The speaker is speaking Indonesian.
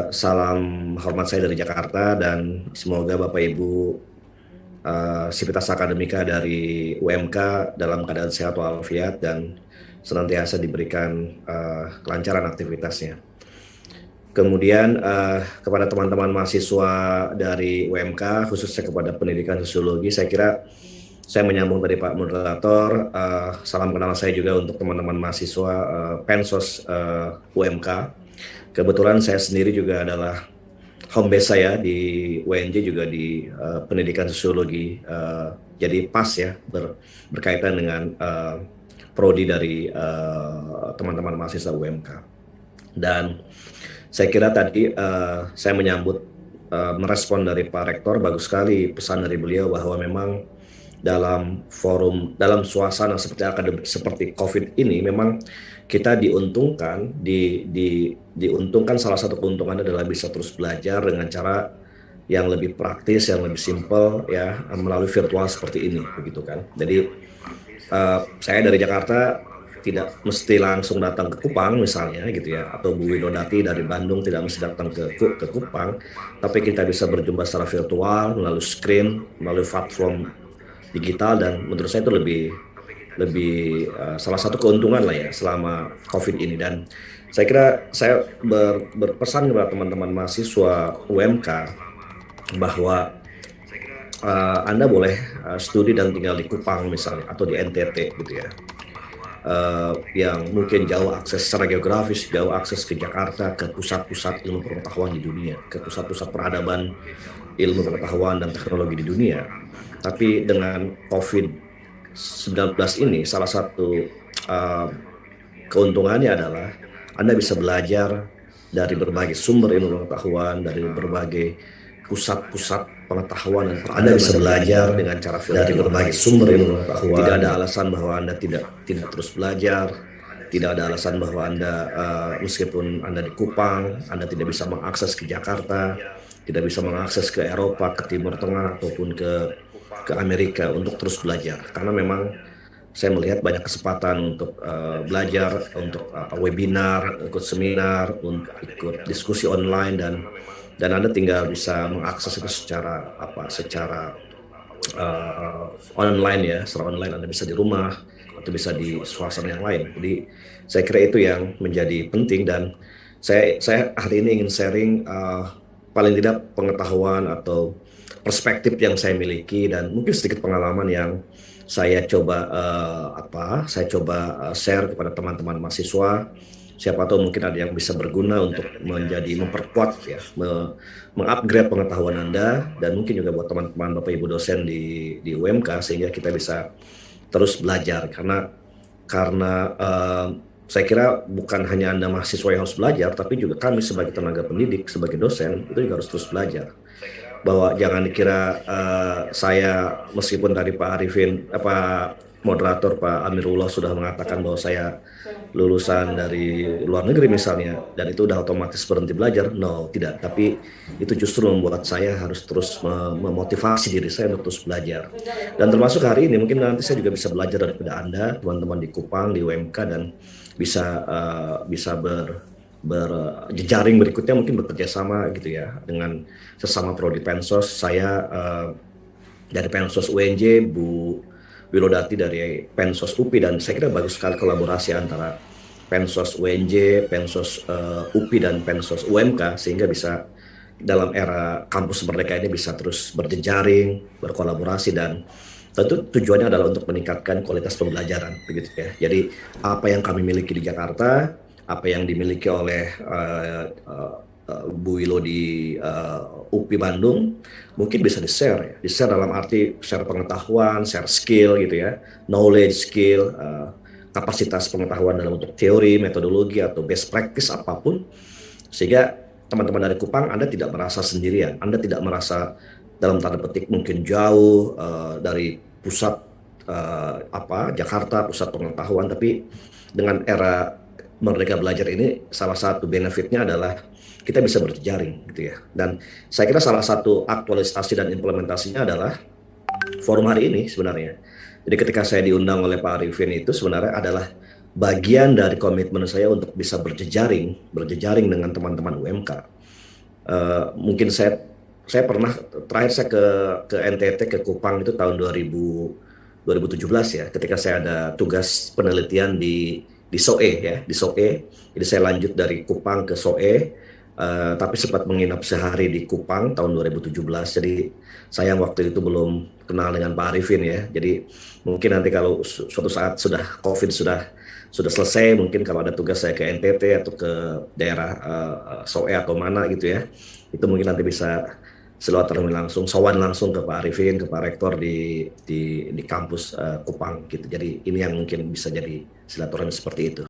Salam hormat saya dari Jakarta dan semoga Bapak Ibu Sivitas Akademika dari UMK dalam keadaan sehat walafiat dan senantiasa diberikan kelancaran aktivitasnya. Kemudian kepada teman-teman mahasiswa dari UMK, khususnya kepada pendidikan sosiologi, saya kira saya menyambung dari Pak Moderator. Salam kenal saya juga untuk teman-teman mahasiswa Pensos UMK. Kebetulan saya sendiri juga adalah home base saya di UNJ juga di pendidikan sosiologi. Jadi pas ya berkaitan dengan prodi dari teman-teman mahasiswa UMK. Dan saya kira tadi saya menyambut merespon dari Pak Rektor, bagus sekali pesan dari beliau bahwa memang dalam forum, dalam suasana seperti akademik seperti COVID ini, memang kita diuntungkan, diuntungkan salah satu keuntungannya adalah bisa terus belajar dengan cara yang lebih praktis, yang lebih simpel ya melalui virtual seperti ini, begitu kan. Jadi saya dari Jakarta tidak mesti langsung datang ke Kupang misalnya gitu ya, atau Bu Winodati dari Bandung tidak mesti datang ke Kupang, tapi kita bisa berjumpa secara virtual melalui screen, melalui platform digital, dan menurut saya itu lebih salah satu keuntungan lah ya selama COVID ini. Dan saya kira saya berpesan kepada teman-teman mahasiswa UMK bahwa Anda boleh studi dan tinggal di Kupang misalnya atau di NTT gitu ya, yang mungkin jauh akses secara geografis, jauh akses ke Jakarta, ke pusat-pusat ilmu pengetahuan di dunia, ke pusat-pusat peradaban ilmu pengetahuan dan teknologi di dunia. Tapi dengan COVID-19 ini, salah satu keuntungannya adalah Anda bisa belajar dari berbagai sumber ilmu pengetahuan, dari berbagai pusat-pusat pengetahuan dan Anda bisa belajar dengan cara dari berbagai sumber ilmu pengetahuan. Tidak ada alasan bahwa Anda tidak terus belajar. Tidak ada alasan bahwa Anda meskipun Anda di Kupang, Anda tidak bisa mengakses ke Jakarta, tidak bisa mengakses ke Eropa, ke Timur Tengah ataupun ke Amerika untuk terus belajar. Karena memang saya melihat banyak kesempatan untuk belajar, untuk webinar, ikut seminar, untuk ikut diskusi online, dan Anda tinggal bisa mengakses itu secara online ya, secara online. Anda bisa di rumah atau bisa di suasana yang lain. Jadi saya kira itu yang menjadi penting, dan saya hari ini ingin sharing paling tidak pengetahuan atau perspektif yang saya miliki dan mungkin sedikit pengalaman yang saya coba share kepada teman-teman mahasiswa. Siapa tahu mungkin ada yang bisa berguna untuk memperkuat ya, mengupgrade pengetahuan Anda, dan mungkin juga buat teman-teman Bapak Ibu dosen di UMK, sehingga kita bisa terus belajar. Karena saya kira bukan hanya Anda mahasiswa yang harus belajar, tapi juga kami sebagai tenaga pendidik, sebagai dosen itu juga harus terus belajar. Bahwa jangan dikira saya, meskipun tadi Pak Arifin, moderator Pak Amirullah sudah mengatakan bahwa saya lulusan dari luar negeri misalnya, dan itu udah otomatis berhenti belajar. No, tidak. Tapi itu justru membuat saya harus terus memotivasi diri saya untuk terus belajar. Dan termasuk hari ini, mungkin nanti saya juga bisa belajar daripada Anda, teman-teman di Kupang, di UMK, dan bisa berjejaring berikutnya, mungkin bekerja sama gitu ya dengan sesama prodi Pensos. Saya dari Pensos UNJ, Bu Wilodati dari Pensos UPI, dan saya kira bagus sekali kolaborasi antara Pensos UNJ, Pensos UPI, dan Pensos UMK, sehingga bisa dalam era kampus merdeka ini bisa terus berjejaring, berkolaborasi, dan tentu tujuannya adalah untuk meningkatkan kualitas pembelajaran, begitu ya. Jadi apa yang kami miliki di Jakarta, apa yang dimiliki oleh Bu Wilo di UPI Bandung, mungkin bisa di-share ya. Di-share dalam arti share pengetahuan, share skill gitu ya, knowledge, skill, kapasitas pengetahuan dalam bentuk teori, metodologi, atau best practice apapun, sehingga teman-teman dari Kupang, Anda tidak merasa sendirian, Anda tidak merasa dalam tanda petik mungkin jauh dari pusat Jakarta, pusat pengetahuan. Tapi dengan era Merdeka Belajar ini, salah satu benefitnya adalah kita bisa berjejaring gitu ya. Dan saya kira salah satu aktualisasi dan implementasinya adalah forum hari ini sebenarnya. Jadi ketika saya diundang oleh Pak Arifin itu sebenarnya adalah bagian dari komitmen saya untuk bisa berjejaring dengan teman-teman UMK. Mungkin saya pernah terakhir saya ke NTT ke Kupang itu tahun 2017 ya, ketika saya ada tugas penelitian di SOE ya, di SOE. Jadi saya lanjut dari Kupang ke SOE, tapi sempat menginap sehari di Kupang tahun 2017. Jadi saya waktu itu belum kenal dengan Pak Arifin ya. Jadi mungkin nanti kalau suatu saat sudah COVID sudah selesai, mungkin kalau ada tugas saya ke NTT atau ke daerah SOE atau mana gitu ya, itu mungkin nanti bisa silaturahmi langsung, sowan langsung ke Pak Arifin, ke Pak Rektor di kampus Kupang gitu. Jadi ini yang mungkin bisa jadi silaturahmi seperti itu.